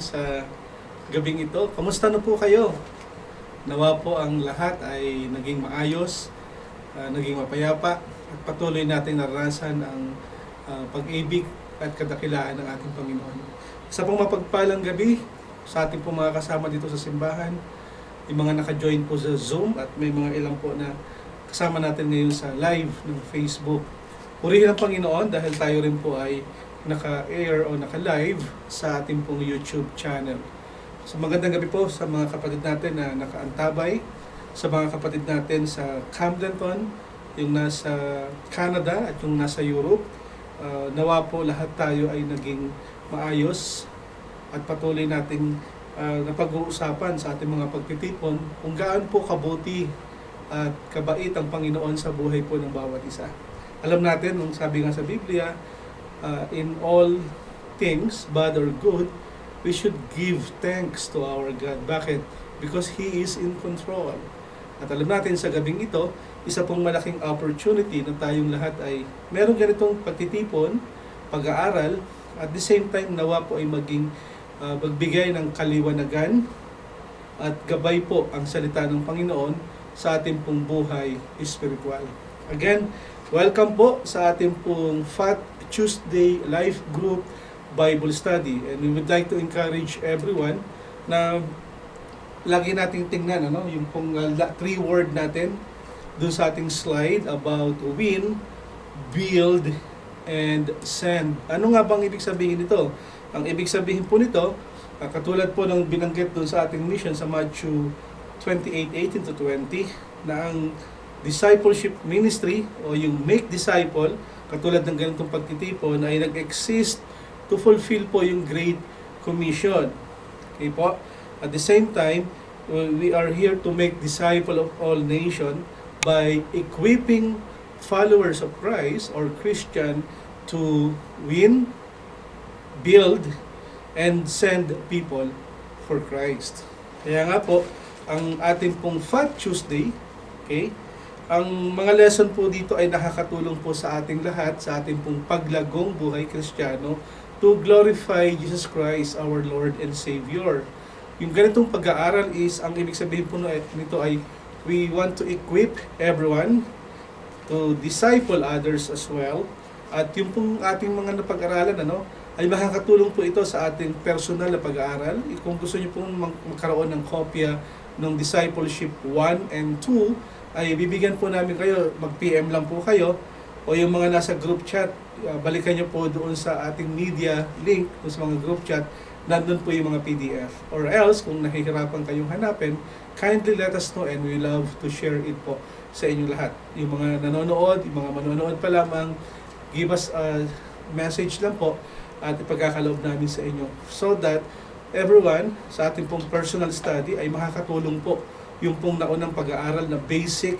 sa gabing ito. Kamusta na po kayo? Nawa po ang lahat ay naging maayos, naging mapayapa at patuloy natin naranasan ang pag-ibig at kadakilaan ng ating Panginoon. Sa pong mapagpalang gabi sa ating pong mga kasama dito sa simbahan, yung mga naka-join po sa Zoom at may mga ilang po na kasama natin ngayon sa live ng Facebook. Purihin ang Panginoon dahil tayo rin po ay naka-air o naka-live sa ating pong YouTube channel. So magandang gabi po sa mga kapatid natin na nakaantabay, sa mga kapatid natin sa Camdenton, yung nasa Canada at yung nasa Europe. Nawa po lahat tayo ay naging maayos at patuloy nating napag-uusapan sa ating mga pagtitipon kung gaano po kabuti at kabait ang Panginoon sa buhay po ng bawat isa. Alam natin, nung sabi nga sa Biblia, in all things, bad or good, we should give thanks to our God. Bakit? Because He is in control. At alam natin sa gabing ito, isa pong malaking opportunity na tayong lahat ay meron ganitong pagtitipon, pag-aaral, at the same time nawa po ay magbigay ng kaliwanagan at gabay po ang salita ng Panginoon sa ating pong buhay espiritual. Again, welcome po sa ating pong Fat Tuesday Life Group Bible Study. And we would like to encourage everyone na lagi nating tingnan yung pong 3 word natin dun sa ating slide about win, build, and send. Ano nga bang ibig sabihin nito? Ang ibig sabihin po nito, katulad po ng binanggit dun sa ating mission sa Matthew 28:18-20, na ang discipleship ministry o yung make disciple, katulad ng ganitong pagtitipon, ay nag-exist to fulfill po yung Great Commission. Okay po? At the same time, we are here to make disciple of all nations by equipping followers of Christ or Christian to win, build, and send people for Christ. Kaya nga po, ang ating pong Fat Tuesday, okay, ang mga lesson po dito ay nakakatulong po sa ating lahat, sa ating pong paglagong buhay Kristiyano to glorify Jesus Christ, our Lord and Savior. Yung ganitong pag-aaral is, ang ibig sabihin po nito ay, we want to equip everyone to disciple others as well. At yung pong ating mga napag-aralan, ay makakatulong po ito sa ating personal na pag-aaral. Kung gusto niyo pong magkaroon ng kopya ng Discipleship 1 and 2, ay bibigyan po namin kayo, mag-PM lang po kayo, o yung mga nasa group chat, balikan nyo po doon sa ating media link, doon sa mga group chat, nandun po yung mga PDF. Or else, kung nahihirapan kayong hanapin, kindly let us know and we love to share it po sa inyong lahat. Yung mga nanonood, yung mga manonood pa lamang, give us a message lang po at ipagkakaloob namin sa inyo so that everyone sa ating pong personal study ay makakatulong po yung pong naunang pag-aaral na basic,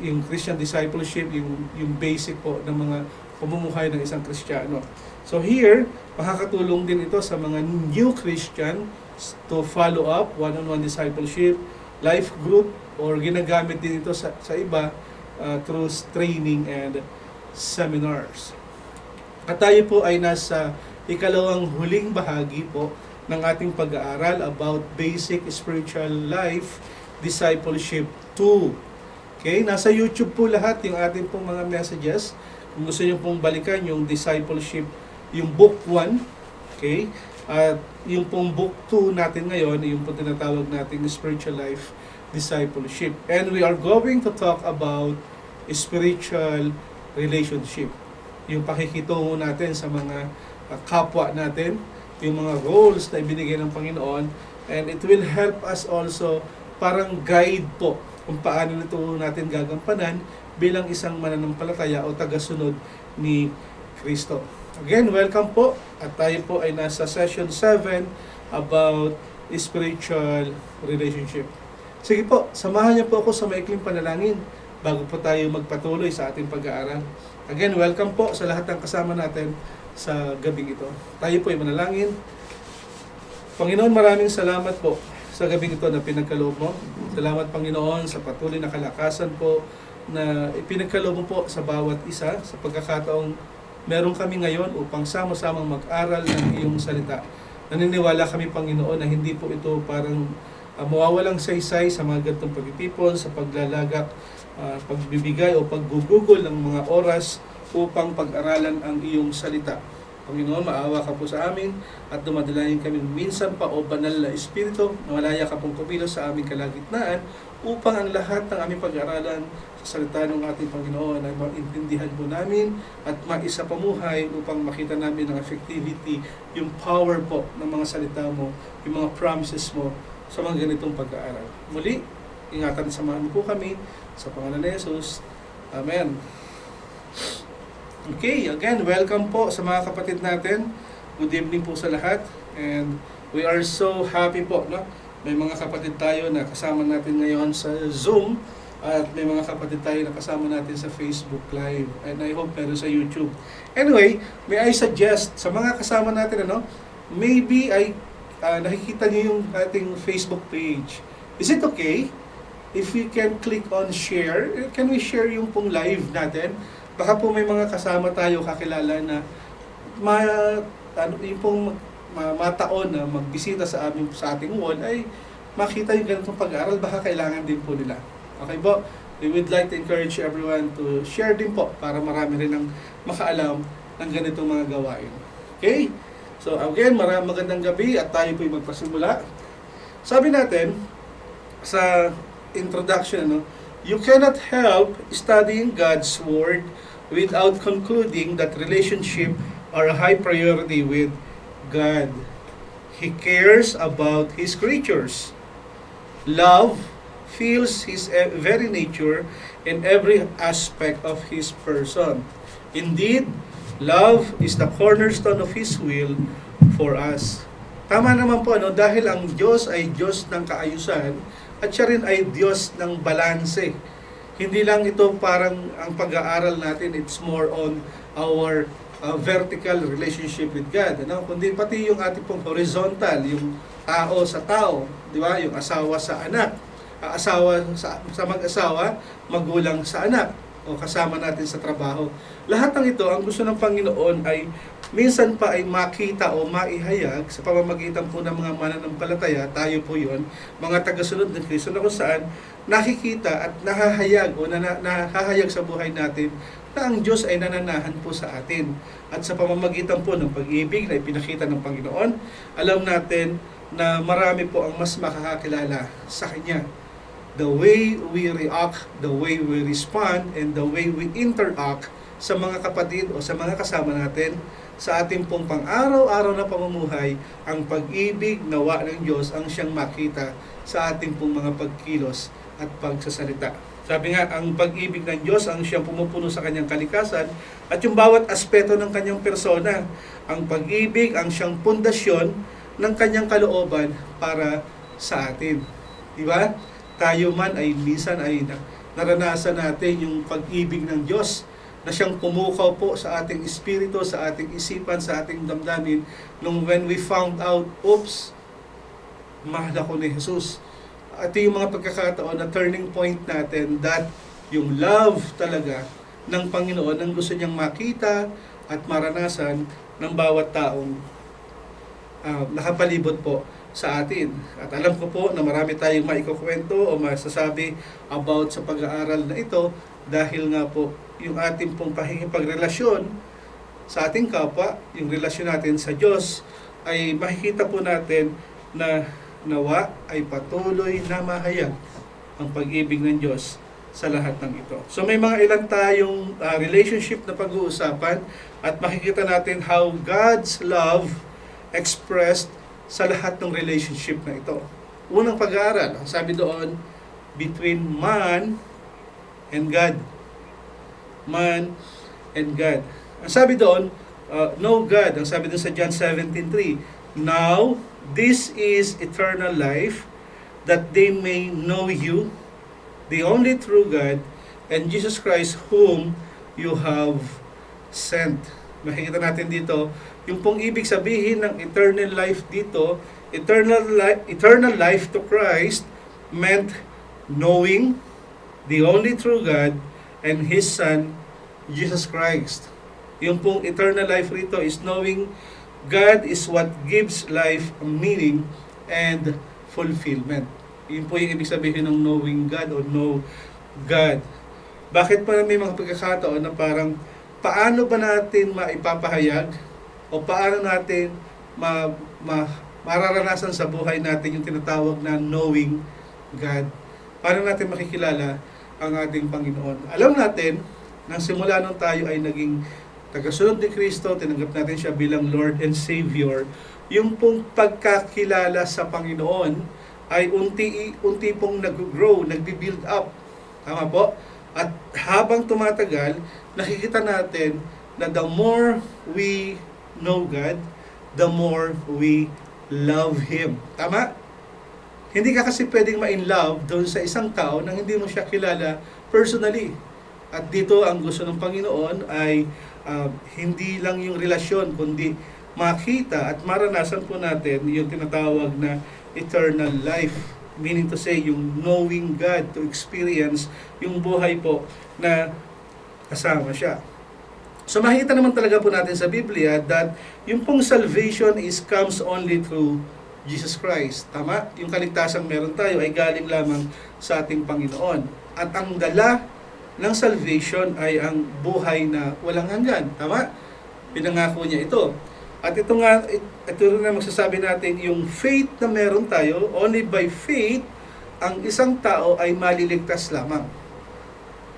yung Christian discipleship, yung basic po ng mga pamumuhay ng isang Kristiyano. So here, makakatulong din ito sa mga new Christian to follow up one-on-one discipleship, life group, or ginagamit din ito sa iba through training and seminars. At tayo po ay nasa ikalawang huling bahagi po ng ating pag-aaral about basic spiritual life discipleship 2. Okay, nasa YouTube po lahat yung ating pong mga messages. Kung gusto niyo pong balikan yung discipleship, yung book 1, okay? At yung pong book 2 natin ngayon, yung pong tinatawag nating spiritual life discipleship. And we are going to talk about spiritual relationship. Yung pakikitungo natin sa mga kapwa natin, yung mga roles na ibinigay ng Panginoon, and it will help us also parang guide po kung paano nito natin gagampanan bilang isang mananampalataya o tagasunod ni Kristo. Again, welcome po at tayo po ay nasa session 7 about spiritual relationship. Sige po, samahan niyo po ako sa maikling panalangin bago po tayo magpatuloy sa ating pag-aaral. Again, welcome po sa lahat ng kasama natin sa gabing ito. Tayo po ay manalangin. Panginoon, maraming salamat po sa gabing ito na pinagkaloob mo. Salamat, Panginoon, sa patuloy na kalakasan po na ipinagkaloob mo po sa bawat isa sa pagkakataong meron kami ngayon upang sama-samang mag-aral ng iyong salita. naniniwala kami, Panginoon, na hindi po ito parang mawawalang saysay sa mga ganitong pagtitipon, sa paglalagak, pagbibigay o paggugugol ng mga oras upang pag-aralan ang iyong salita. Panginoon, maawa ka po sa amin at dumadalayan kami minsan pa, o banal na Espiritu, na malaya ka pong kumilos sa aming kalagitnaan upang ang lahat ng aming pag-aralan sa salita ng ating Panginoon ay maintindihan po namin at maisa pamuhay upang makita namin ang effectivity, yung power po ng mga salita mo, yung mga promises mo sa mga ganitong pag-aaral. Muli, ingatan, samahan po kami sa pangalan ni Jesus. Amen. Okay, again, welcome po sa mga kapatid natin. Good evening po sa lahat. And we are so happy po, no? May mga kapatid tayo na kasama natin ngayon sa Zoom, at may mga kapatid tayo na kasama natin sa Facebook Live, and I hope meron sa YouTube. Anyway, may I suggest sa mga kasama natin, maybe ay nakikita niyo yung ating Facebook page. Is it okay if we can click on share? Can we share yung pong live natin? Baka po may mga kasama tayo kakilala na yung pong mataon na magbisita sa ating wall ay makita yung ganitong pag-aaral, baka kailangan din po nila. Okay po? We would like to encourage everyone to share din po para marami rin ang makaalam ng ganitong mga gawain. Okay? So again, magandang gabi at tayo po'y magpasimula. Sabi natin sa introduction, you cannot help studying God's Word without concluding that relationship are a high priority with God. He cares about His creatures. Love feels His very nature in every aspect of His person. Indeed, love is the cornerstone of His will for us. Tama naman po, dahil ang Diyos ay Diyos ng kaayusan at siya rin ay Diyos ng balanse. Hindi lang ito parang ang pag-aaral natin, it's more on our vertical relationship with God, kundi pati yung ating pong horizontal, yung tao sa tao, di ba? Yung asawa sa anak, asawa sa mag-asawa, magulang sa anak, o kasama natin sa trabaho. Lahat ng ito, ang gusto ng Panginoon ay minsan pa ay makita o maihayag sa pamamagitan po ng mga mananampalataya, tayo po yon, mga tagasunod ng Kristo, na kung saan nakikita at nahahayag o nahahayag sa buhay natin na ang Diyos ay nananahan po sa atin. At sa pamamagitan po ng pag-ibig na ipinakita ng Panginoon, alam natin na marami po ang mas makakakilala sa Kanya. The way we react, the way we respond, and the way we interact sa mga kapatid o sa mga kasama natin sa ating pong pang-araw-araw na pamumuhay, ang pag-ibig nawa ng Diyos ang siyang makita sa ating pong mga pagkilos at pagsasalita. Sabi nga, ang pag-ibig ng Diyos ang siyang pumupuno sa kanyang kalikasan at yung bawat aspeto ng kanyang persona. Ang pag-ibig ang siyang pundasyon ng kanyang kalooban para sa atin. Di ba? Tayo man ay minsan ay naranasan natin yung pag-ibig ng Diyos na siyang pumukaw po sa ating espiritu, sa ating isipan, sa ating damdamin, nung when we found out, oops, mahal ako ni Jesus. At yung mga pagkakataon na turning point natin, that yung love talaga ng Panginoon ang gusto niyang makita at maranasan ng bawat taong nakapalibot po sa atin. At alam ko po na marami tayong maikukwento o masasabi about sa pag-aaral na ito, dahil nga po yung ating pong pakikipagrelasyon sa ating kapwa, yung relasyon natin sa Diyos, ay makikita po natin na nawa ay patuloy na mahayag ang pag-ibig ng Diyos sa lahat ng ito. So may mga ilan tayong relationship na pag-uusapan at makikita natin how God's love expressed sa lahat ng relationship na ito. Unang pag-aaral, sabi doon, between man and God. Man and God. Ang sabi doon, know God. Ang sabi doon sa John 17:3, now, this is eternal life, that they may know you, the only true God, and Jesus Christ, whom you have sent. Makikita natin dito, yung pong ibig sabihin ng eternal life dito, eternal life to Christ meant knowing the only true God and His Son, Jesus Christ. Yung pong eternal life rito is knowing God is what gives life meaning and fulfillment. Yun po yung ibig sabihin ng knowing God o know God. Bakit pa may mga pagkakataon na parang paano ba natin maipapahayag o paano natin mararanasan sa buhay natin yung tinatawag na knowing God? Paano natin makikilala ang ating Panginoon? Alam natin, nang simula nung tayo ay naging tagasunod ni Kristo, tinanggap natin siya bilang Lord and Savior, yung pong pagkakilala sa Panginoon ay unti pong nag-grow, nag-build up. Tama po? At habang tumatagal, nakikita natin na the more we know God, the more we love Him. Tama? Hindi ka kasi pwedeng ma-in love doon sa isang tao nang hindi mo siya kilala personally. At dito ang gusto ng Panginoon ay hindi lang yung relasyon, kundi makita at maranasan po natin yung tinatawag na eternal life. Meaning to say, yung knowing God, to experience yung buhay po na kasama siya. So makikita naman talaga po natin sa Biblia that yung pong salvation comes only through Jesus Christ. Tama? Yung kaligtasang meron tayo ay galing lamang sa ating Panginoon. At ang dala ng salvation ay ang buhay na walang hanggan. Tama? Pinangako niya ito. At ito rin na magsasabi natin, yung faith na meron tayo, only by faith, ang isang tao ay maliligtas lamang.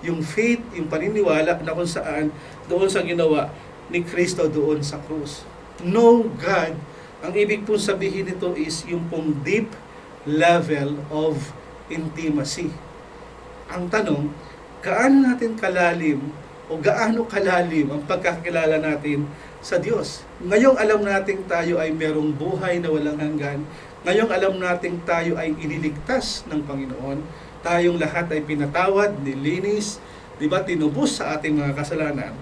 Yung faith, yung paniniwala na kung saan doon sa ginawa ni Kristo doon sa krus. Know God, ang ibig pong sabihin nito is yung pong deep level of intimacy. Ang tanong, gaano natin kalalim o gaano kalalim ang pagkakilala natin sa Diyos? Ngayong alam natin tayo ay merong buhay na walang hanggan. Ngayong alam natin tayo ay iniligtas ng Panginoon. Tayong lahat ay pinatawad, nilinis, di ba, tinubos sa ating mga kasalanan.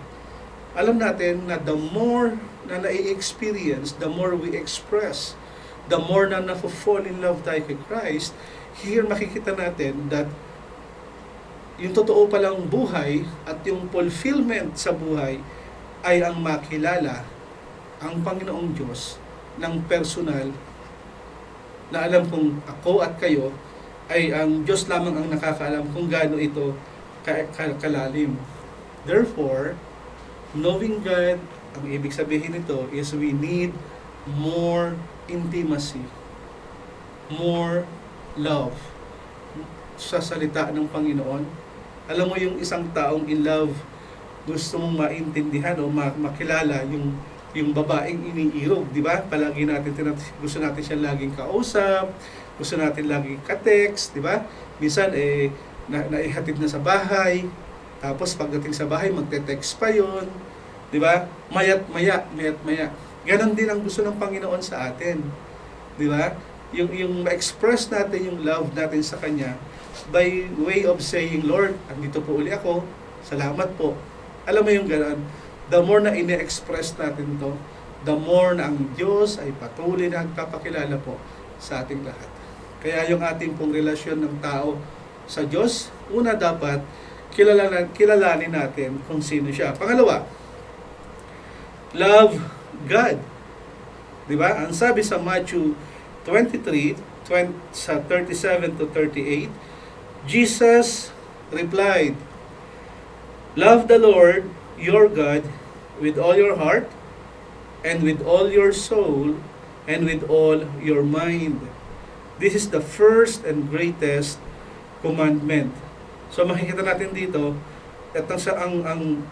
Alam natin na the more na nai-experience, the more we express, the more na na-fall in love tayo kay Christ, here makikita natin that yung totoo palang buhay at yung fulfillment sa buhay ay ang makilala ang Panginoong Diyos ng personal na alam kong ako at kayo ay ang Diyos lamang ang nakakaalam kung gaano ito kalalim. Therefore, knowing God, ang ibig sabihin nito is we need more intimacy, more love sa salita ng Panginoon. Alam mo yung isang taong in love, gusto mong maintindihan o makilala yung babaeng iniirog, di ba? Palagi gusto natin siya laging kausap, gusto natin laging ka-text, di ba? Minsan naihatid na sa bahay, tapos pagdating sa bahay magte-text pa yon, di ba? Mayat maya. Ganon din ang gusto ng Panginoon sa atin, di ba? Yung ma-express natin yung love natin sa Kanya by way of saying, Lord, andito po uli ako, salamat po. Alam mo yung gano'n, the more na ine-express natin to, the more na ang Diyos ay patuloy na nagpapakilala po sa ating lahat. Kaya yung ating pong relasyon ng tao sa Diyos, una dapat kilalanin natin kung sino siya. Pangalawa, love God. Diba? Ang sabi sa Matthew 23, sa 37 to 38, Jesus replied, love the Lord your God with all your heart, and with all your soul, and with all your mind. This is the first and greatest commandment. So makikita natin dito, at ang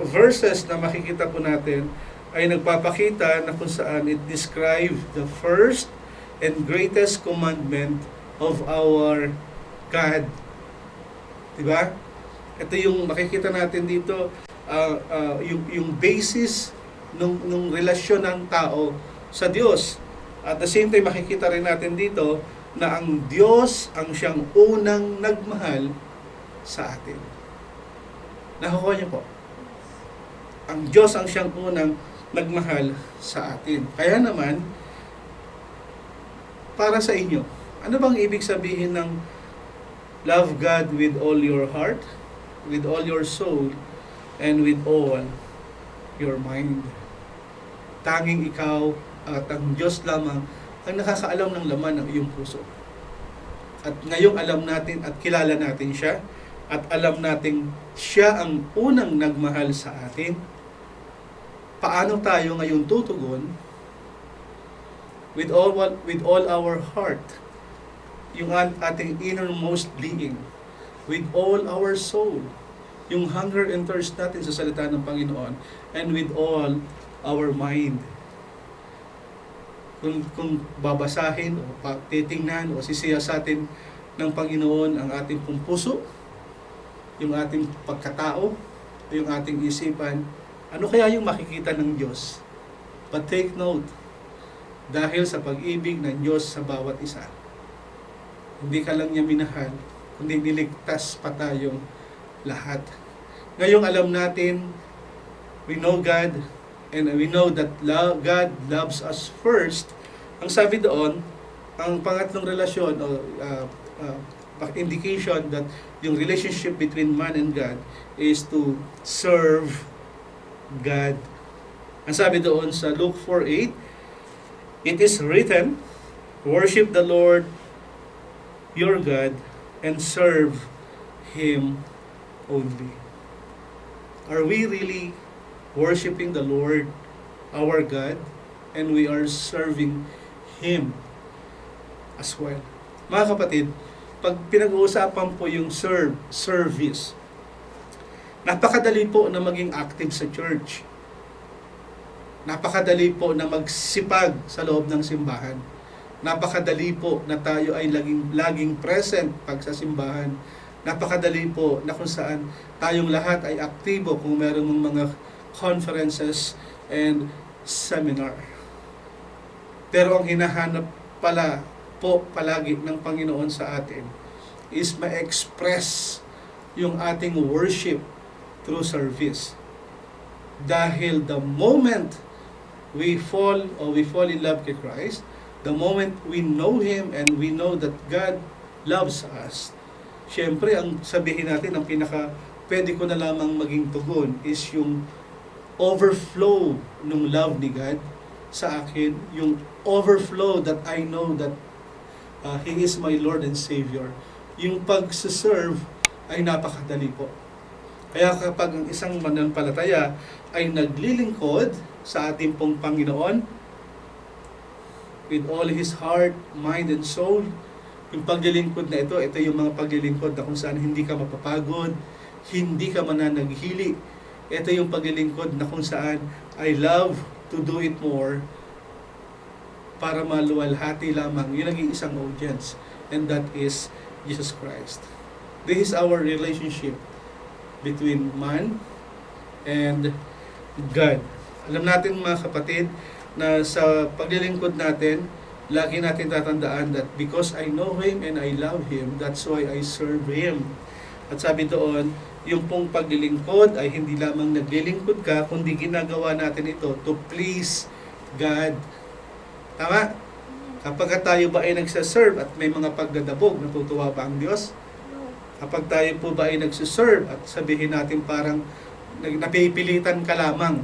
verses na makikita po natin ay nagpapakita na kung saan it describes the first and greatest commandment of our God. Diba? Ito yung makikita natin dito, yung basis ng relasyon ng tao sa Diyos. At the same time, makikita rin natin dito na ang Diyos ang siyang unang nagmahal sa atin. Nakukuha niyo po? Ang Diyos ang siyang unang nagmahal sa atin. Kaya naman, para sa inyo, ano bang ibig sabihin ng love God with all your heart, with all your soul, and with all your mind? Tanging ikaw at ang Diyos lamang ang nakakaalam ng laman ng iyong puso. At ngayong alam natin at kilala natin siya, at alam natin siya ang unang nagmahal sa atin, paano tayo ngayon tutugon? With all our heart, yung ating innermost being, with all our soul, yung hunger and thirst natin sa salita ng Panginoon, and with all our mind. Kung babasahin o titingnan o sisiyasatin ng Panginoon ang ating pong puso, yung ating pagkatao, yung ating isipan, ano kaya yung makikita ng Diyos? But take note, dahil sa pag-ibig ng Diyos sa bawat isa, hindi ka lang niya minahal, kundi niligtas pa tayong lahat. Ngayong alam natin, we know God, and we know that God loves us first. Ang sabi doon, ang pangatlong relasyon o indication that yung relationship between man and God is to serve God. Ang sabi doon sa Luke 4:8, it is written, worship the Lord your God and serve Him only. Are we really worshiping the Lord, our God, and we are serving Him as well? Mga kapatid, pag pinag-uusapan po yung service, napakadali po na maging active sa church. Napakadali po na magsipag sa loob ng simbahan. Napakadali po na tayo ay laging present pag sa simbahan. Napakadali po na kung saan tayong lahat ay aktibo kung meron mong mga conferences and seminar. Pero ang hinahanap pala po palagi ng Panginoon sa atin is ma-express yung ating worship through service. Dahil the moment we fall in love kay Christ, the moment we know Him and we know that God loves us, syempre ang sabihin natin, ang pwede ko na lamang maging tugon is yung overflow ng love ni God sa akin, yung overflow that I know that He is my Lord and Savior. Yung pag-serve ay napakadali po. Kaya kapag ang isang mananampalataya ay naglilingkod sa ating pong Panginoon with all his heart, mind, and soul, yung paglilingkod na ito yung mga paglilingkod na kung saan hindi ka mapapagod, hindi ka mananaghili. Ito yung paglilingkod na kung saan I love to do it more para maluwalhati lamang. Yun ang isang audience, and that is Jesus Christ. This is our relationship between man and God. Alam natin mga kapatid na sa paglilingkod natin, lagi natin tatandaan that because I know Him and I love Him, that's why I serve Him. At sabi doon, yung pong paglilingkod ay hindi lamang naglilingkod ka, kundi ginagawa natin ito to please God. Tama? Kapag tayo ba ay nagsaserve at may mga pagdadabog, natutuwa ba ang Diyos? Kapag tayo po ba ay nagsaserve at sabihin natin parang napipilitan ka lamang,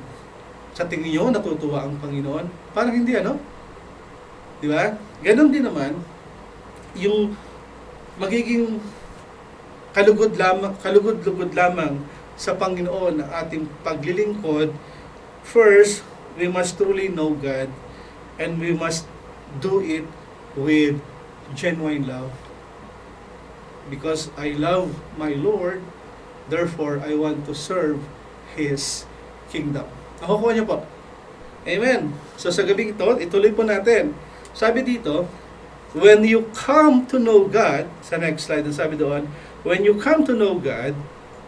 sa tingin nyo natutuwa ang Panginoon? Parang hindi, ano? Di ba? Ganon din naman, yung magiging kalugod-lugod lamang sa Panginoon ang ating paglilingkod. First, we must truly know God, and we must do it with genuine love. Because I love my Lord, therefore I want to serve His kingdom. Nakukuha niyo po? Amen. So sa gabing ito, ituloy po natin. Sabi dito, when you come to know God, sa next slide, sabi doon, when you come to know God,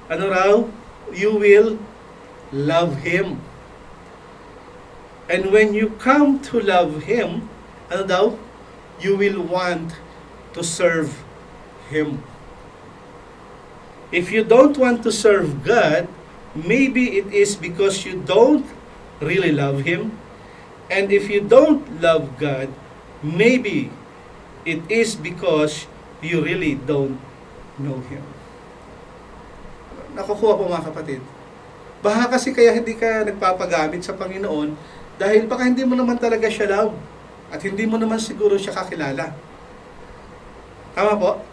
ano raw? You will love Him. And when you come to love Him, ano daw? You will want to serve Him. If you don't want to serve God, maybe it is because you don't really love Him. And if you don't love God, maybe it is because you really don't know Him. Nakukuha po mga kapatid. Baka kasi kaya hindi ka nagpapagamit sa Panginoon Dahil baka hindi mo naman talaga siya love at hindi mo naman siguro siya kakilala. Tama po?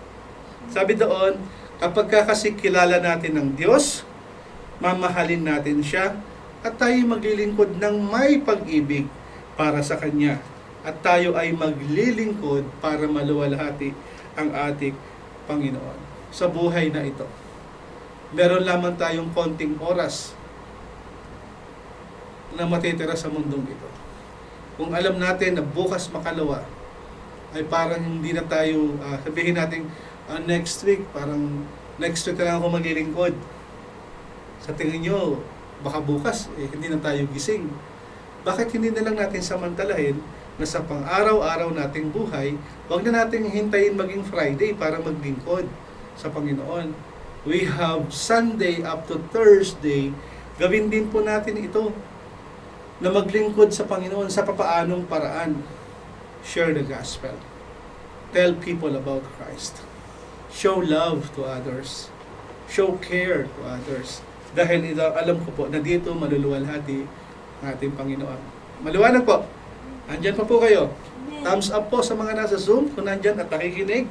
Sabi doon, kapag kasi kilala natin ng Diyos, mamahalin natin siya at tayo maglilingkod ng may pag-ibig para sa Kanya. At tayo ay maglilingkod para maluwalhati ang ating Panginoon sa buhay na ito. Meron lamang tayong konting oras na matitira sa mundong ito. Kung alam natin na bukas makalawa, ay parang hindi na tayo, sabihin natin, next week, parang next week na lang ako maglilingkod. Sa tingin nyo, baka bukas, hindi na tayo gising. Bakit hindi na lang natin samantalahin na sa pang-araw-araw nating buhay, huwag na natin hintayin maging Friday para maglingkod sa Panginoon. We have Sunday up to Thursday, gawin din po natin ito, na maglingkod sa Panginoon sa papaanong paraan. Share the gospel. Tell people about Christ. Show love to others. Show care to others. Dahil alam ko po na dito maluluwalhati ang ating Panginoon. Maliwanag po. Andyan pa po kayo. Thumbs up po sa mga nasa Zoom kung nandyan at nakikinig.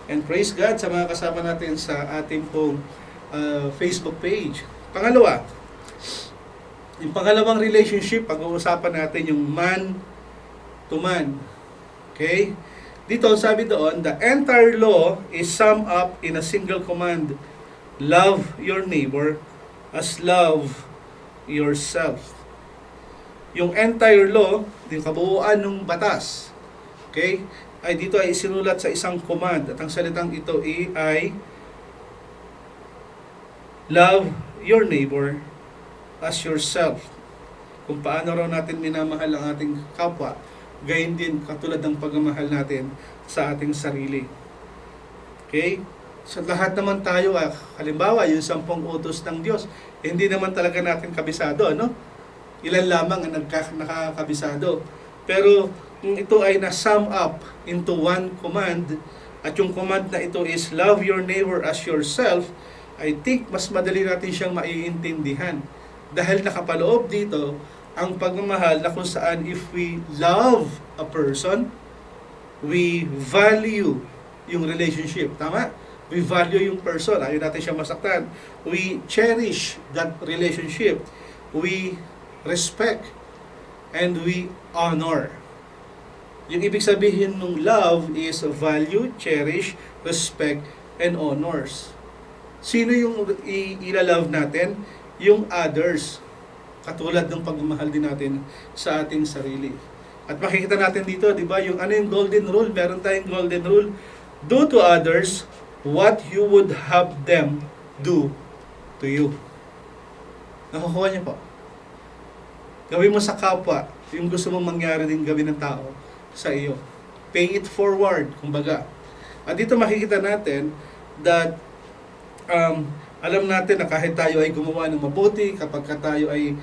And praise God sa mga kasama natin sa ating pong Facebook page. Pangalawa, yung pangalawang relationship, pag-uusapan natin yung man to man. Okay? Dito, sabi doon, the entire law is summed up in a single command. Love your neighbor as love yourself. Yung entire law, yung kabuuan ng batas, okay, ay dito ay isinulat sa isang command. At ang salitang ito ay love your neighbor as yourself. Kung paano raw natin minamahal ang ating kapwa, gayon din katulad ng pagmamahal natin sa ating sarili. Okay? So lahat naman tayo, halimbawa yung 10 utos ng Diyos, hindi naman talaga natin kabisado, no? Ilan lamang ang nakakabisado. Pero ito ay na-sum up into one command, at yung command na ito is love your neighbor as yourself. I think mas madali natin siyang maiintindihan. Dahil nakapaloob dito ang pagmamahal na kung saan if we love a person, we value yung relationship. Tama? We value yung person. Ayaw natin siya masaktan. We cherish that relationship. We respect and we honor. Yung ibig sabihin ng love is value, cherish, respect, and honors. Sino yung ilalove natin? Yung others. Katulad ng pagmamahal din natin sa ating sarili. At makikita natin dito, di ba, yung ano yung golden rule? Meron tayong golden rule. Do to others what you would have them do to you. Nakukuha niyo po. Gawin mo sa kapwa yung gusto mong mangyari din gawin ng tao sa iyo. Pay it forward, kumbaga. At dito makikita natin that alam natin na kahit tayo ay gumawa ng mabuti, kapag tayo ay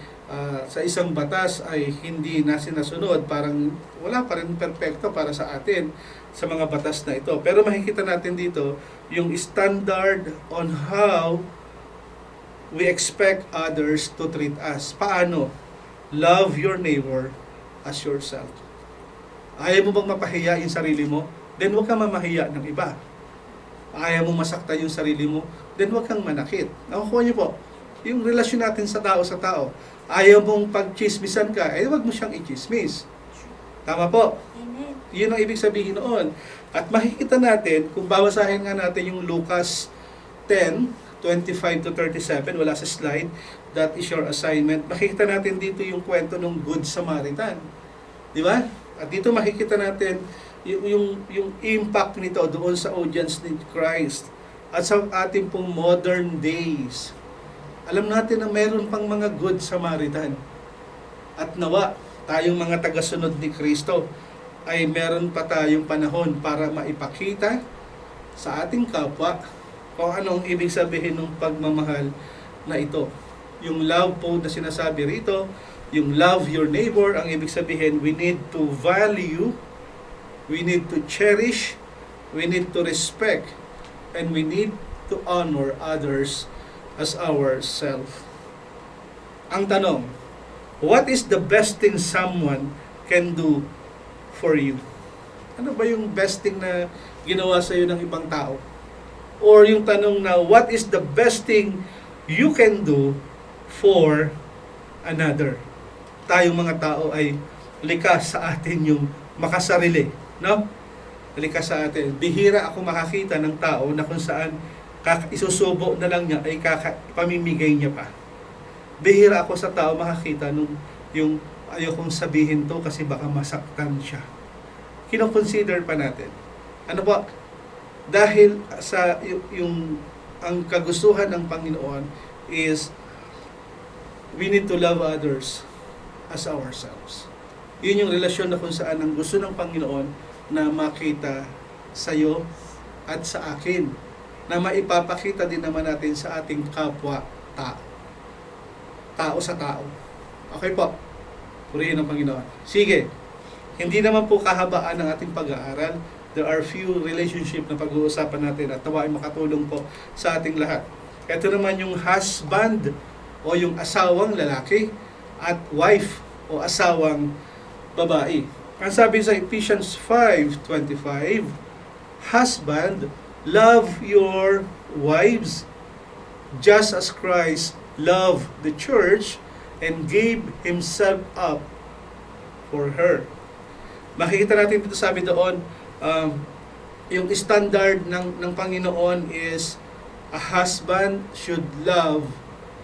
sa isang batas ay hindi na sinasunod, parang wala pa rin perfecto para sa atin sa mga batas na ito. Pero makikita natin dito yung standard on how we expect others to treat us. Paano? Love your neighbor as yourself. Ayaw mo bang mapahiya yung sarili mo? Then huwag kang mamahiya ng iba. Ayaw mo masaktan yung sarili mo? Then huwag kang manakit. Nakukuha niyo po, yung relasyon natin sa tao, ayaw mong pagchismisan ka, huwag mo siyang i-chismis. Tama po? Amen. Yun ang ibig sabihin noon. At makikita natin, kung babasahin nga natin yung Lucas 10:25 to 37, wala sa slide, that is your assignment. Makikita natin dito yung kwento ng Good Samaritan. Di ba? At dito makikita natin yung impact nito doon sa audience ni Christ at sa ating pong modern days. Alam natin na mayroon pang mga Good Samaritan. At nawa, tayong mga tagasunod ni Kristo ay meron pa tayong panahon para maipakita sa ating kapwa kung anong ibig sabihin ng pagmamahal na ito. Yung love po na sinasabi rito, yung love your neighbor, ang ibig sabihin, we need to value, we need to cherish, we need to respect, and we need to honor others as ourselves. Ang tanong, What is the best thing someone can do for you? Ano ba yung best thing na ginawa sa iyo ng ibang tao? Or yung tanong na, what is the best thing you can do for another? Tayong mga tao ay likas sa atin yung makasarili, no? Likas sa atin. Bihira ako makakita ng tao na kung saan isusubo na lang niya ay pamimigay niya pa. Bihira ako sa tao makakita nung yung ayokong sabihin to kasi baka masaktan siya. Kino-consider pa natin. Ano ba? Dahil sa ang kagustuhan ng Panginoon is we need to love others as ourselves. Yun yung relasyon na kung saan ang gusto ng Panginoon na makita sa iyo at sa akin, na maipapakita din naman natin sa ating kapwa tao. Tao sa tao. Okay po. Purihin ng Panginoon. Sige. Hindi naman po kahabaan ng ating pag-aaral. There are few relationship na pag-uusapan natin at nawa ay makatulong po sa ating lahat. Ito naman yung husband o yung asawang lalaki at wife o asawang babae. Ang sabi sa Ephesians 5:25, husband, love your wives just as Christ loved the church and gave himself up for her. Makikita natin dito, sabi doon, yung standard ng Panginoon is a husband should love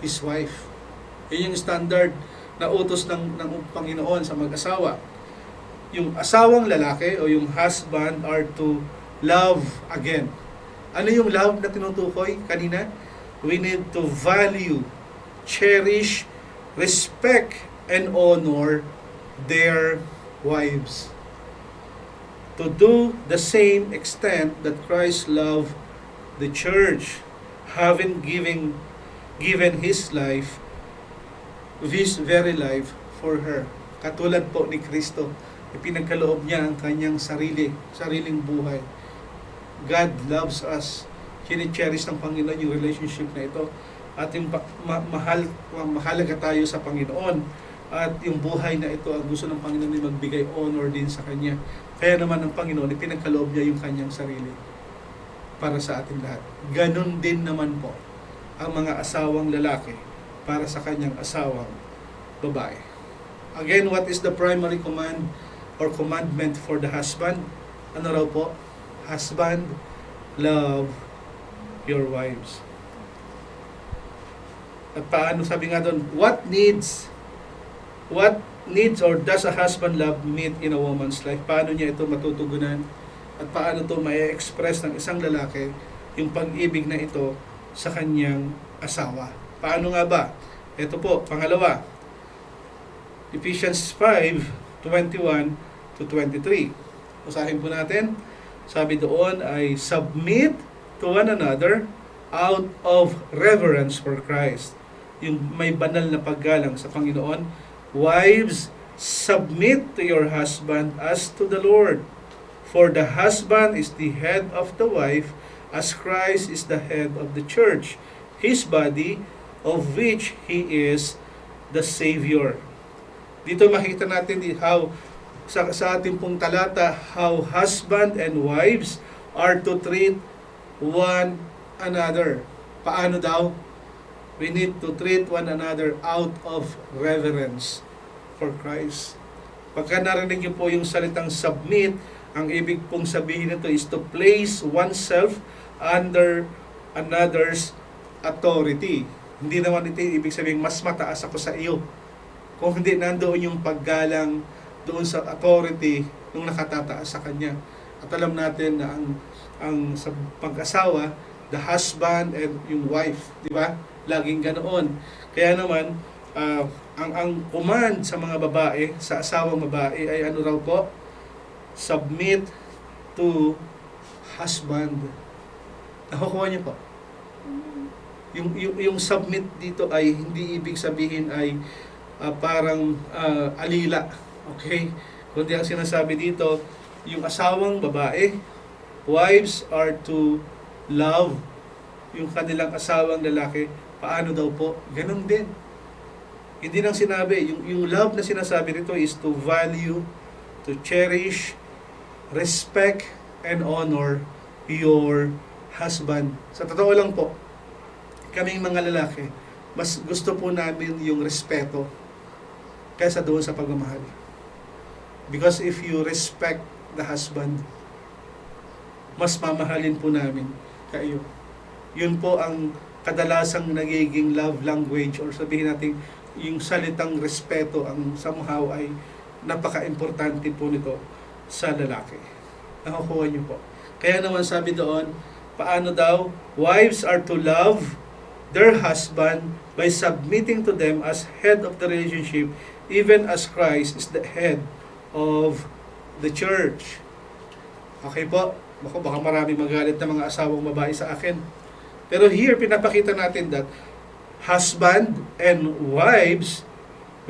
his wife. Yun yung standard na utos ng Panginoon sa mag-asawa. Yung asawang lalaki o yung husband are to love again. Ano yung love na tinutukoy kanina? We need to value, cherish, respect, and honor their wives. To do the same extent that Christ loved the church, having given His life, His very life for her. Katulad po ni Kristo, ipinagkaloob niya ang kanyang sariling buhay. God loves us. Chine-cherish ng Panginoon yung relationship na ito. At yung mahalaga tayo sa Panginoon. At yung buhay na ito, ang gusto ng Panginoon ay magbigay honor din sa Kanya. Kaya naman ng Panginoon, ipinagkaloob niya yung kanyang sarili para sa ating lahat. Ganon din naman po ang mga asawang lalaki para sa kanyang asawang babae. Again, what is the primary command or commandment for the husband? Ano raw po? Husband, love your wives. At paano, sabi nga doon, what needs or does a husband love meet in a woman's life? Paano niya ito matutugunan? At paano ito ma-express ng isang lalaki yung pag-ibig na ito sa kanyang asawa? Paano nga ba? Ito po, pangalawa, Ephesians 5:21-23. Usahin po natin. Sabi doon ay, submit to one another out of reverence for Christ. Yung may banal na paggalang sa Panginoon. Wives, submit to your husband as to the Lord. For the husband is the head of the wife, as Christ is the head of the church, His body, of which He is the Savior. Dito makita natin how sa ating pong talata, how husband and wives are to treat one another. Paano daw? We need to treat one another out of reverence for Christ. Pagka narinig niyo po yung salitang submit, ang ibig pong sabihin nito is to place oneself under another's authority. Hindi naman ito ibig sabihin mas mataas ako sa iyo. Kung hindi, nandoon yung paggalang doon sa authority nung nakatataas sa kanya. At alam natin na ang sa pag-asawa, the husband and yung wife, di ba? Laging ganoon. Kaya naman, ang command sa mga babae, sa asawang babae, ay ano raw po? Submit to husband. Nakukuha niyo po? Yung submit dito ay hindi ibig sabihin ay parang alila. Okay? Kundi ang sinasabi dito, yung asawang babae, wives are to love yung kanilang asawang lalaki. Paano daw po? Ganon din. Hindi nang sinabi, yung love na sinasabi rito is to value, to cherish, respect, and honor your husband. Sa totoo lang po, kaming mga lalaki, mas gusto po namin yung respeto kaysa doon sa pagmamahal. Because if you respect the husband, mas mamahalin po namin kayo. Yun po ang kadalasang nagiging love language, or sabihin natin yung salitang respeto ang somehow ay napaka-importante po nito sa lalaki. Nakukuha niyo po. Kaya naman sabi doon, paano daw? Wives are to love their husband by submitting to them as head of the relationship, even as Christ is the head of the church. Okay po? Baka maraming magalit na mga asawang babae sa akin. Pero here, pinapakita natin that husband and wives,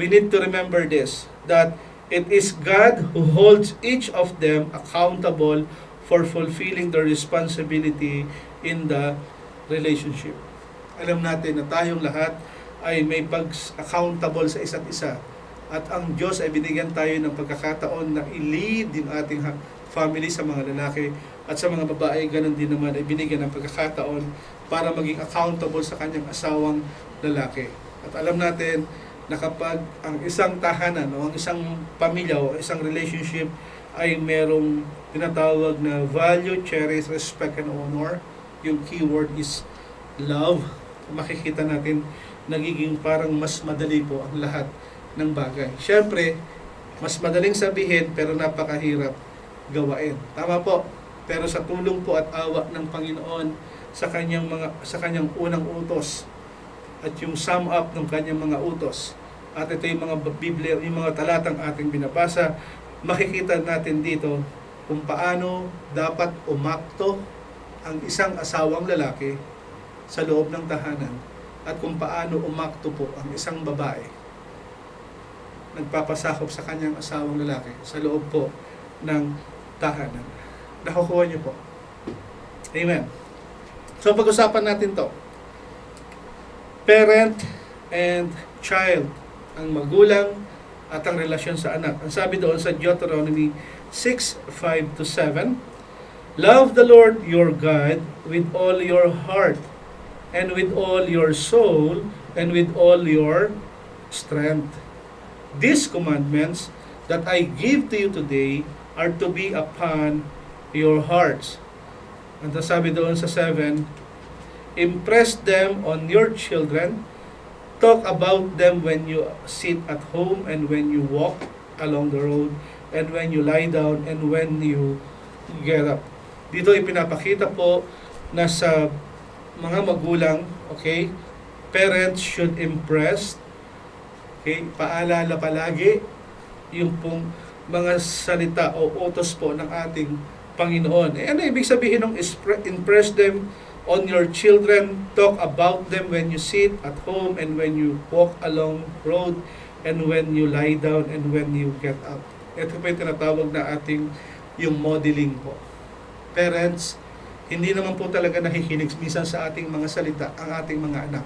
we need to remember this, that it is God who holds each of them accountable for fulfilling their responsibility in the relationship. Alam natin na tayong lahat ay may pag-accountable sa isa't isa. At ang Diyos ay binigyan tayo ng pagkakataon na i-lead yung ating family sa mga lalaki. At sa mga babae, ganun din naman ay binigyan ng pagkakataon para maging accountable sa kanyang asawang lalaki. At alam natin na kapag ang isang tahanan o ang isang pamilya o isang relationship ay merong tinatawag na value, cherish, respect, and honor, yung keyword is love, makikita natin nagiging parang mas madali po ang lahat ng bagay. Siyempre, mas madaling sabihin pero napakahirap gawain. Tama po. Pero sa tulong po at awa ng Panginoon sa kanyang unang utos at yung sum up ng kanyang mga utos, at ito yung mga Biblia, yung mga talatang ating binabasa, makikita natin dito kung paano dapat umakto ang isang asawang lalaki sa loob ng tahanan at kung paano umakto po ang isang babae nagpapasakop sa kanyang asawang lalaki sa loob po ng tahanan. Nakukuha niyo po. Amen. So pag-usapan natin to. Parent and child, ang magulang at ang relasyon sa anak. Ang sabi doon sa Deuteronomy 6:5-7, love the Lord your God with all your heart and with all your soul and with all your strength. These commandments that I give to you today are to be upon your hearts. Ang sabi doon sa 7, impress them on your children, talk about them when you sit at home and when you walk along the road and when you lie down and when you get up. Dito ipinapakita po na sa mga magulang, okay, parents should impress, okay, paalala palagi yung pong mga salita o utos po ng ating Panginoon. Ano ibig sabihin ng impress them on your children, talk about them when you sit at home and when you walk along road and when you lie down and when you get up. Ito po yung tinatawag na ating yung modeling po. Parents, hindi naman po talaga nakikinig minsan sa ating mga salita ang ating mga anak.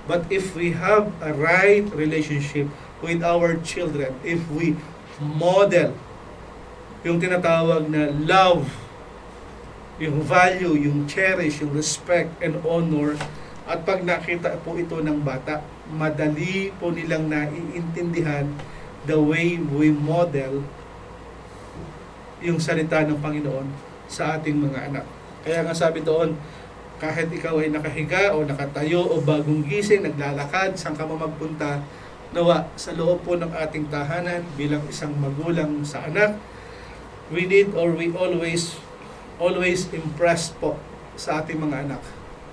But if we have a right relationship with our children, if we model yung tinatawag na love, yung value, yung cherish, yung respect and honor, at pag nakita po ito ng bata, madali po nilang naiintindihan the way we model yung salita ng Panginoon sa ating mga anak. Kaya nga sabi doon, kahit ikaw ay nakahiga o nakatayo o bagong gising, naglalakad, saan ka magpunta, nawa sa loob po ng ating tahanan bilang isang magulang sa anak, we need or we always impress po sa ating mga anak.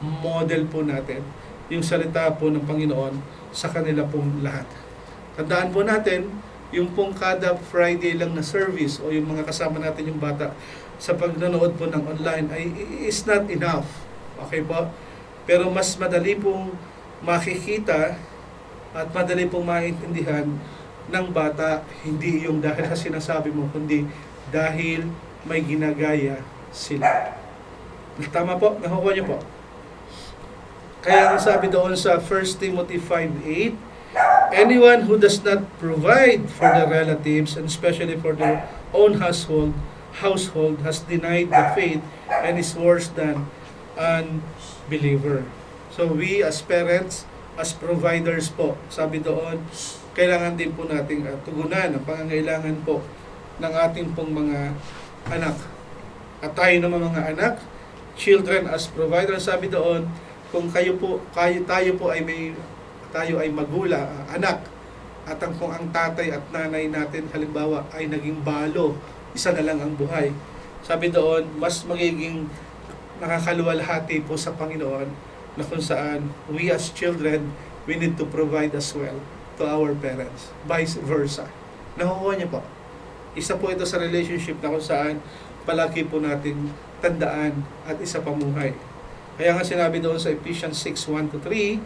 Model po natin yung salita po ng Panginoon sa kanila pong lahat. Tandaan po natin, yung pong kada Friday lang na service o yung mga kasama natin yung bata sa pagnanood po ng online ay is not enough. Okay po? Pero mas madali pong makikita at madali pong maintindihan ng bata, hindi yung dahil sa sinasabi mo, kundi dahil may ginagaya sila. Tama po? Nakukuha niyo po? Kaya ang sabi doon sa 1 Timothy 5:8, Anyone who does not provide for their relatives, and especially for their own household has denied the faith and is worse than unbeliever. So we as parents, as providers po, sabi doon, kailangan din po nating tugunan ang pangangailangan po ng ating pong mga anak. At tayo naman mga anak, children as providers, sabi doon, kung tayo po ay magula, anak, at kung ang tatay at nanay natin halimbawa ay naging balo, isa na lang ang buhay. Sabi doon, mas magiging nakakaluwalhati po sa Panginoon na kung saan we as children, we need to provide as well to our parents. Vice versa. Nakukuha niyo po. Isa po ito sa relationship na kung saan palagi po natin tandaan at isa pamuhay. Kaya nga sinabi doon sa Ephesians 6:1-3,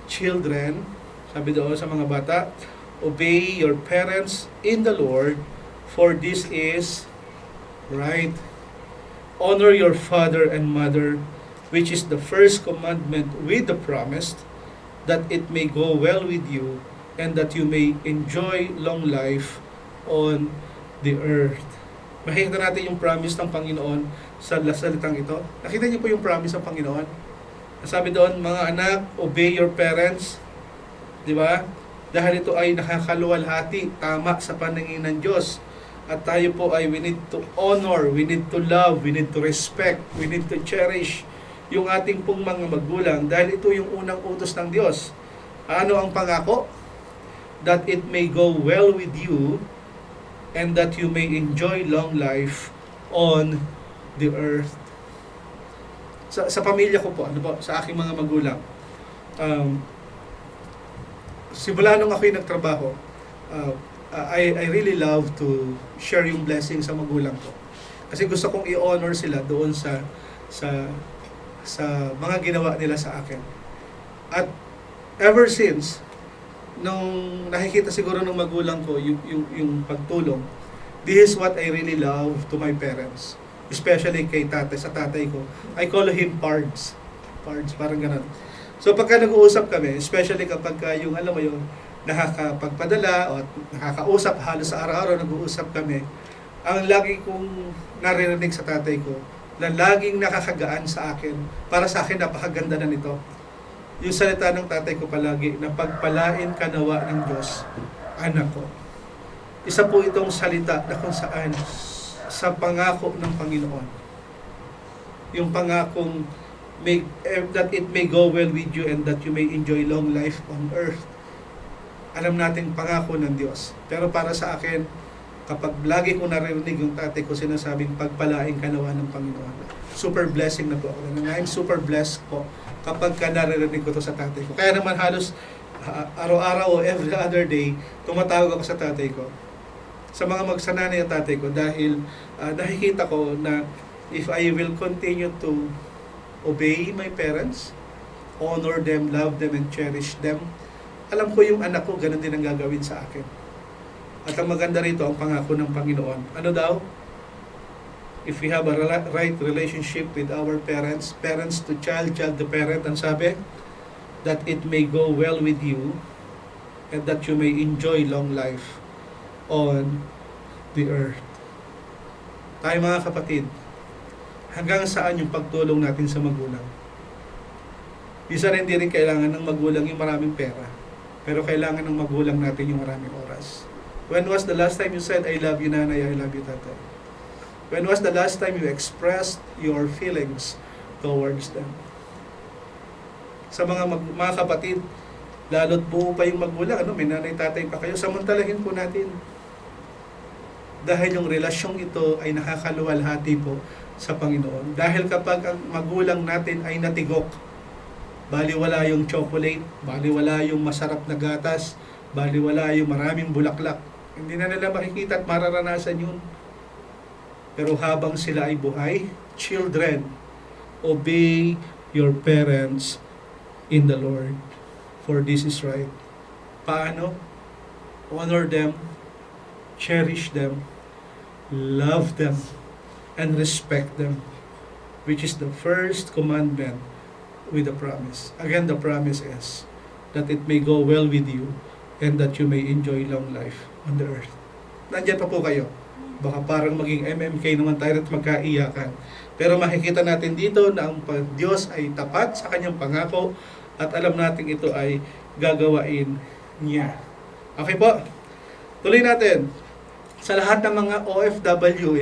children, sabi doon sa mga bata, obey your parents in the Lord, for this is right. Honor your father and mother, which is the first commandment with the promise, that it may go well with you, and that you may enjoy long life on the earth. Makikita natin yung promise ng Panginoon sa salitang ito. Nakita niyo po yung promise ng Panginoon? Sabi doon, mga anak, obey your parents. Di ba? Dahil ito ay nakakaluwalhati, tama sa paningin ng Diyos. At tayo po ay we need to honor, we need to love, we need to respect, we need to cherish yung ating pong mga magulang dahil ito yung unang utos ng Diyos. Ano ang pangako? That it may go well with you and that you may enjoy long life on the earth. Sa pamilya ko po, sa aking mga magulang, simula nung ako'y nagtrabaho, I really love to share yung blessing sa magulang ko. Kasi gusto kong i-honor sila doon sa mga ginawa nila sa akin. At ever since, nung nakikita siguro ng magulang ko yung pagtulong, this is what I really love to my parents. Especially kay sa tatay ko. I call him Pards. Pards, parang ganun. So pagka nag-uusap kami, especially kapag yung, alam mo yung, nakakapagpadala o nakakausap, halos sa araw-araw nag-uusap kami, ang lagi kong naririnig sa tatay ko, na laging nakakagaan sa akin, para sa akin napakaganda na nito. Yung salita ng tatay ko palagi, na pagpalain ka nawa ng Diyos, anak ko. Isa po itong salita na kung saan sa pangako ng Panginoon. Yung pangakong that it may go well with you and that you may enjoy long life on earth. Alam natin pangako ng Diyos. Pero para sa akin, kapag lagi ko naririnig yung tatay ko sinasabing pagpalain ka nawa ng Panginoon, super blessing na po ako. And I'm super blessed po kapag naririnig ko to sa tatay ko. Kaya naman halos araw-araw o every other day, tumatawag ako sa tatay ko. Sa mga magsananay ang tatay ko dahil nakikita ko na if I will continue to obey my parents, honor them, love them, and cherish them, alam ko yung anak ko, ganun din ang gagawin sa akin. At ang maganda rito, ang pangako ng Panginoon. Ano daw? If we have a right relationship with our parents, parents to child, child to parent, ang sabi, that it may go well with you and that you may enjoy long life on the earth. Tayo mga kapatid, hanggang saan yung pagtulong natin sa magulang? Isa rin, hindi rin kailangan ng magulang yung maraming pera. Pero kailangan ng magulang natin yung maraming oras. When was the last time you said, I love you nanay, I love you tatay? When was the last time you expressed your feelings towards them? Sa mga kapatid, lalo't buo pa yung magulang, may nanay tatay pa kayo, samantalahin po natin. Dahil yung relasyong ito ay nakakaluwalhati po sa Panginoon. Dahil kapag ang magulang natin ay natigok, baliwala yung chocolate, baliwala yung masarap na gatas, baliwala yung maraming bulaklak. Hindi na nila makikita at mararanasan yun. Pero habang sila ay buhay, children, obey your parents in the Lord, for this is right. Paano? Honor them, cherish them, love them, and respect them, which is the first commandment with the promise. Again, the promise is that it may go well with you and that you may enjoy long life on the earth. Nandiyan pa po kayo. Baka parang maging MMK naman tayo at magkaiyakan. Pero makikita natin dito na ang Diyos ay tapat sa kanyang pangako at alam natin ito ay gagawain niya. Okay po? Tuloy natin. Sa lahat ng mga OFW,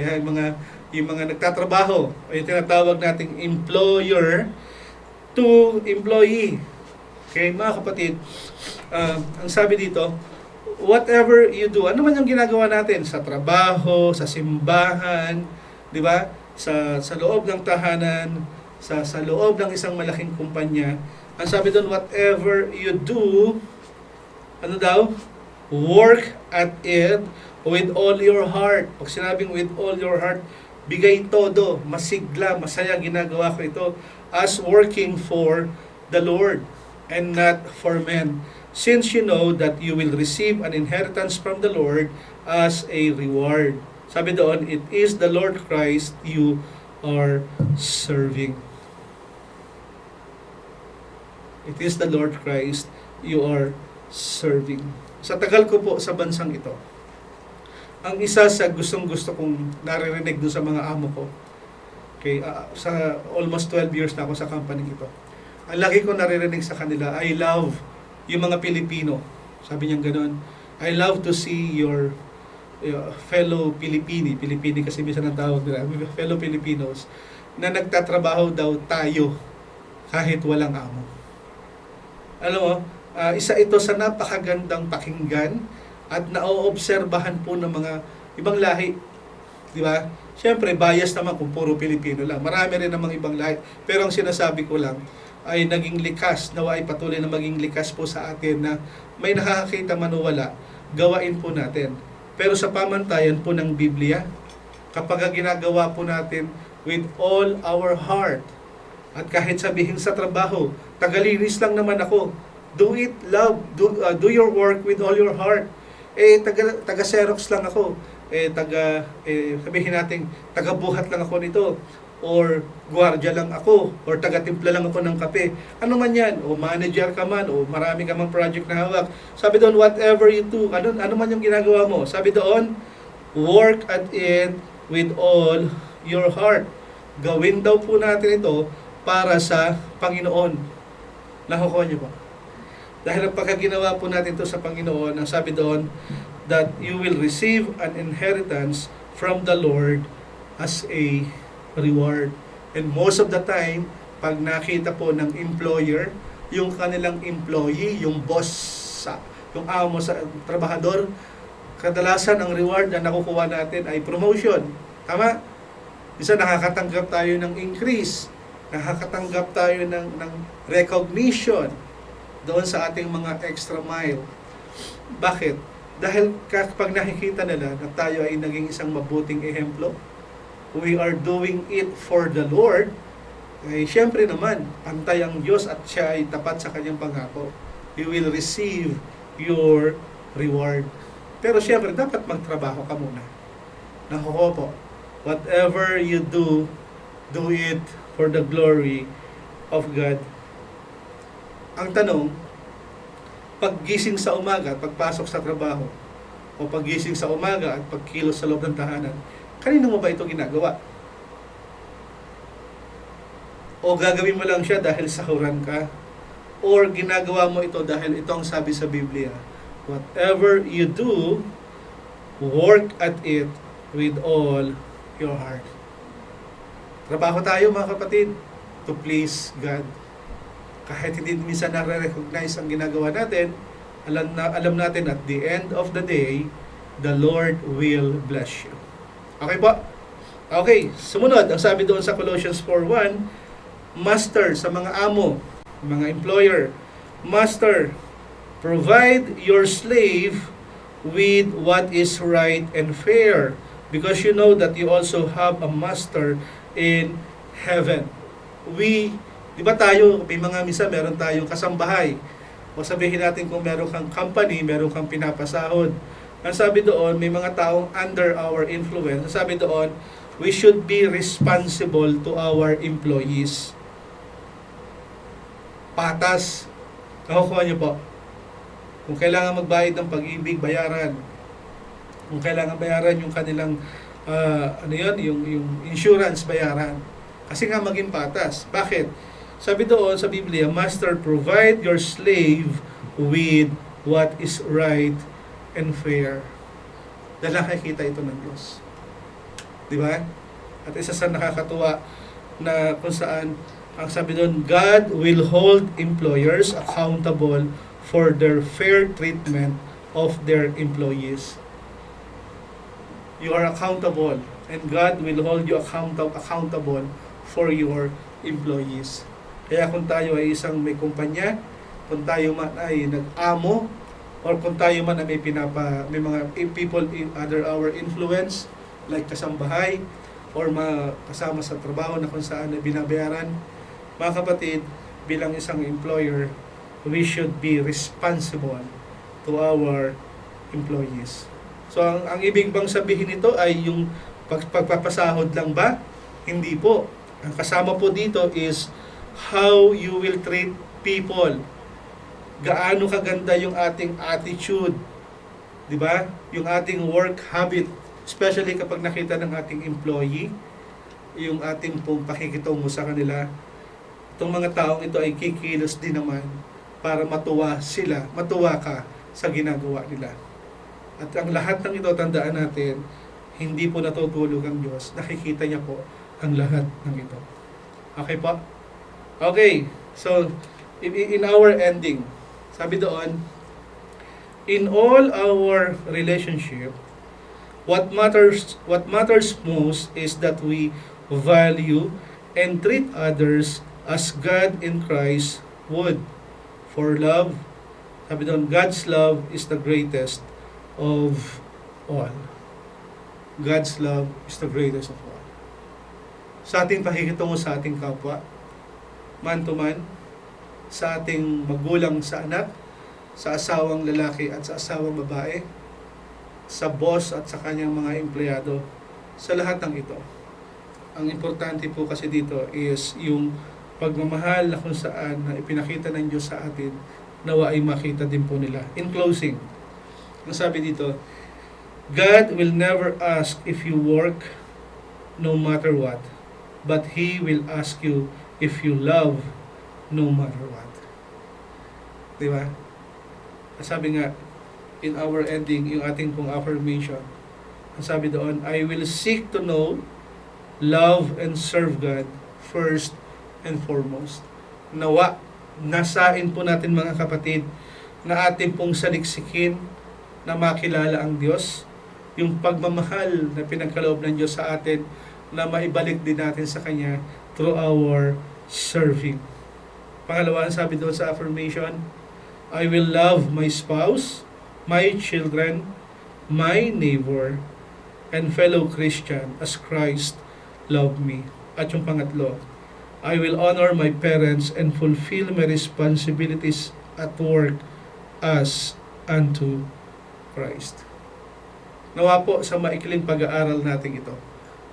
yung mga nagtatrabaho, o yung tinatawag nating employer to employee. Okay, mga kapatid, ang sabi dito, whatever you do, ano man yung ginagawa natin sa trabaho, sa simbahan, di ba? Sa loob ng tahanan, sa loob ng isang malaking kumpanya, ang sabi doon, whatever you do, ano daw? Work at it with all your heart. Pag sinabing with all your heart, bigay todo, masigla, masaya, ginagawa ko ito as working for the Lord and not for men. Since you know that you will receive an inheritance from the Lord as a reward. Sabi doon, it is the Lord Christ you are serving. It is the Lord Christ you are serving. Sa tagal ko po sa bansang ito, ang isa sa gustong-gusto kong naririnig doon sa mga amo ko, okay, sa almost 12 years na ako sa company ito, ang lagi ko naririnig sa kanila, I love yung mga Pilipino. Sabi niya gano'n, I love to see your fellow Pilipini kasi minsan ang tawag nila, fellow Filipinos, na nagtatrabaho daw tayo kahit walang amo. Alam mo, isa ito sa napakagandang pakinggan at naoobserbahan po ng mga ibang lahi. Di ba? Siyempre, bias naman kung puro Pilipino lang. Marami rin namang ibang lahi. Pero ang sinasabi ko lang ay naging likas, nawa ay patuloy na maging likas po sa atin na may nakakakita man o wala, gawain po natin. Pero sa pamantayan po ng Biblia, kapag ginagawa po natin with all our heart, at kahit sabihin sa trabaho, tagalinis lang naman ako, do it, love, do your work with all your heart. Taga-Xerox lang ako. Sabihin natin, taga-buhat lang ako nito. Or gwardiya lang ako. Or taga-timpla lang ako ng kape. Ano man yan. O manager ka man. O marami ka mang project na hawak. Sabi doon, whatever you do. Ano man yung ginagawa mo. Sabi doon, work at it with all your heart. Gawin daw po natin ito para sa Panginoon. Nakukuha niyo ba? Dahil ang pagkaginawa po natin ito sa Panginoon, ang sabi doon, that you will receive an inheritance from the Lord as a reward. And most of the time, pag nakita po ng employer, yung kanilang employee, yung boss, yung amo sa trabahador, kadalasan ang reward na nakukuha natin ay promotion. Tama? Isa nakakatanggap tayo ng increase, nakakatanggap tayo ng recognition doon sa ating mga extra mile. Bakit? Dahil kapag nakikita nila na tayo ay naging isang mabuting ehemplo, we are doing it for the Lord, ay syempre naman, pantay ang Diyos at siya ay tapat sa kanyang pangako. You will receive your reward. Pero syempre, dapat magtrabaho ka muna. Nakuha po, whatever you do, do it for the glory of God. Ang tanong, paggising sa umaga at pagpasok sa trabaho, o paggising sa umaga at pagkilos sa loob ng tahanan, kanino mo ba ito ginagawa? O gagawin mo lang siya dahil sahuran ka? Or ginagawa mo ito dahil ito ang sabi sa Biblia, whatever you do, work at it with all your heart. Trabaho tayo mga kapatid to please God. Kahit hindi minsan na-recognize ang ginagawa natin, alam natin at the end of the day, the Lord will bless you. Okay po? Okay, sumunod, ang sabi doon sa Colossians 4:1, Master, sa mga amo, mga employer, Master, provide your slave with what is right and fair, because you know that you also have a master in heaven. Di ba tayo, may mga misa, meron tayong kasambahay. O sabihin natin kung meron kang company, meron kang pinapasahod. Ang sabi doon, may mga taong under our influence. Ang sabi doon, we should be responsible to our employees. Patas. Nakukuha niyo po. Kung kailangan magbayad ng pag-ibig, bayaran. Kung kailangan bayaran yung kanilang yung insurance, bayaran. Kasi nga maging patas. Bakit? Sabi doon sa Biblia, Master, provide your slave with what is right and fair. Dahil nakikita ito ng Diyos. Di ba? At isa sa nakakatuwa na kung saan, ang sabi doon, God will hold employers accountable for their fair treatment of their employees. You are accountable, and God will hold you accountable for your employees. Kaya kung tayo ay isang may kumpanya, kung tayo man ay nag-amo, or kung tayo man ay may mga people under our influence, like kasambahay, or mga kasama sa trabaho na kung saan ay binabayaran, mga kapatid, bilang isang employer, we should be responsible to our employees. So, ang ibig bang sabihin nito ay yung pagpapasahod lang ba? Hindi po. Ang kasama po dito is how you will treat people. Gaano kaganda yung ating attitude. Di ba? Yung ating work habit. Especially kapag nakita ng ating employee, yung ating pong pakikitungo sa kanila. Itong mga taong ito ay kikilos din naman para matuwa ka sa ginagawa nila. At ang lahat ng ito, tandaan natin, hindi po natutulog ang Diyos. Nakikita niya po ang lahat ng ito. Okay po? Okay. So, in our ending, sabi doon, in all our relationship, what matters most is that we value and treat others as God in Christ would. For love, sabi doon, God's love is the greatest of all. God's love is the greatest of all. Sa ating pakikitungo sa ating kapwa, man to man, sa ating magulang sa anak, sa asawang lalaki at sa asawang babae, sa boss at sa kanyang mga empleyado, sa lahat ng ito. Ang importante po kasi dito is yung pagmamahal na kung saan na ipinakita ng Diyos sa atin, nawa ay makita din po nila. In closing, ang sabi dito, God will never ask if you work no matter what, but He will ask you if you love no matter what. Di ba? Sabi nga, in our ending, yung ating pong affirmation, ang sabi doon, I will seek to know, love, and serve God first and foremost. Nawa, nasain po natin mga kapatid, na ating pong saliksikin na makilala ang Diyos, yung pagmamahal na pinagkaloob ng Diyos sa atin, na maibalik din natin sa Kanya through our serving. Pangalawa, ang sabi doon sa affirmation, I will love my spouse, my children, my neighbor, and fellow Christian as Christ loved me. At yung pangatlo, I will honor my parents and fulfill my responsibilities at work as unto Christ. Nawa po sa maikling pag-aaral natin ito,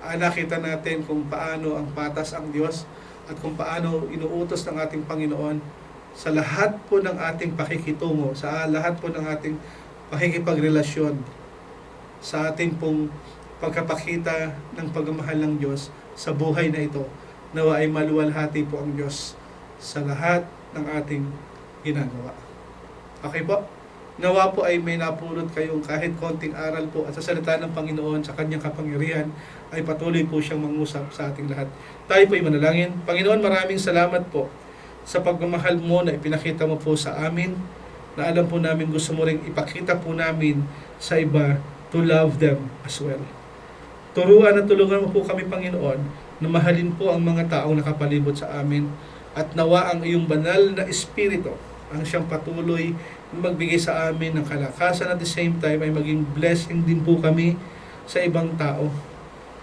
nakita natin kung paano ang patas ang Diyos at kung paano inuutos ng ating Panginoon sa lahat po ng ating pakikitungo, sa lahat po ng ating pakikipagrelasyon, sa ating pong pagkapakita ng pagmamahal ng Diyos sa buhay na ito. Nawa ay maluwalhati po ang Diyos sa lahat ng ating ginagawa. Okay po? Nawa po ay may napulot kayong kahit konting aral po at sa salita ng Panginoon sa kanyang kapangyarihan ay patuloy po siyang mangusap sa ating lahat. Tayo po ay manalangin. Panginoon, maraming salamat po sa pagmamahal mo na ipinakita mo po sa amin, na alam po namin gusto mo ring ipakita po namin sa iba to love them as well. Turuan at tulungan mo po kami, Panginoon, na mahalin po ang mga taong nakapalibot sa amin at nawa ang iyong banal na Espiritu ang siyang patuloy magbigay sa amin ng kalakasan at the same time ay maging blessing din po kami sa ibang tao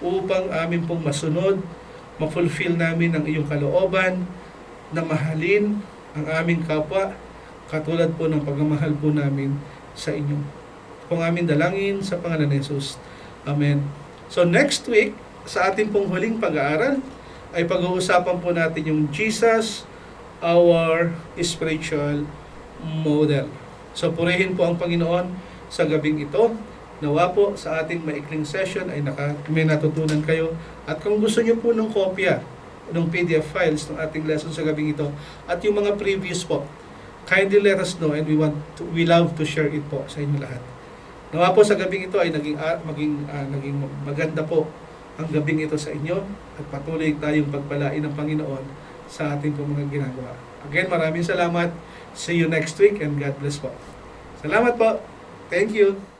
upang amin pong masunod, ma-fulfill namin ang iyong kalooban na mahalin ang aming kapwa katulad po ng pagmamahal po namin sa inyo. Ito ang aming dalangin sa pangalan ni Jesus. Amen. So next week, sa ating pong huling pag-aaral, ay pag-uusapan po natin yung Jesus, our spiritual model. So purihin po ang Panginoon sa gabing ito. Nawa po sa ating maikling session ay may natutunan kayo. At kung gusto niyo po ng kopya ng PDF files ng ating lesson sa gabing ito at yung mga previous po, kindly let us know and we love to share it po sa inyo lahat. Nawa po sa gabing ito ay naging maganda po ang gabing ito sa inyo at patuloy tayong pagpalain ng Panginoon sa ating mga ginagawa. Again, maraming salamat. See you next week and God bless po. Salamat po. Thank you.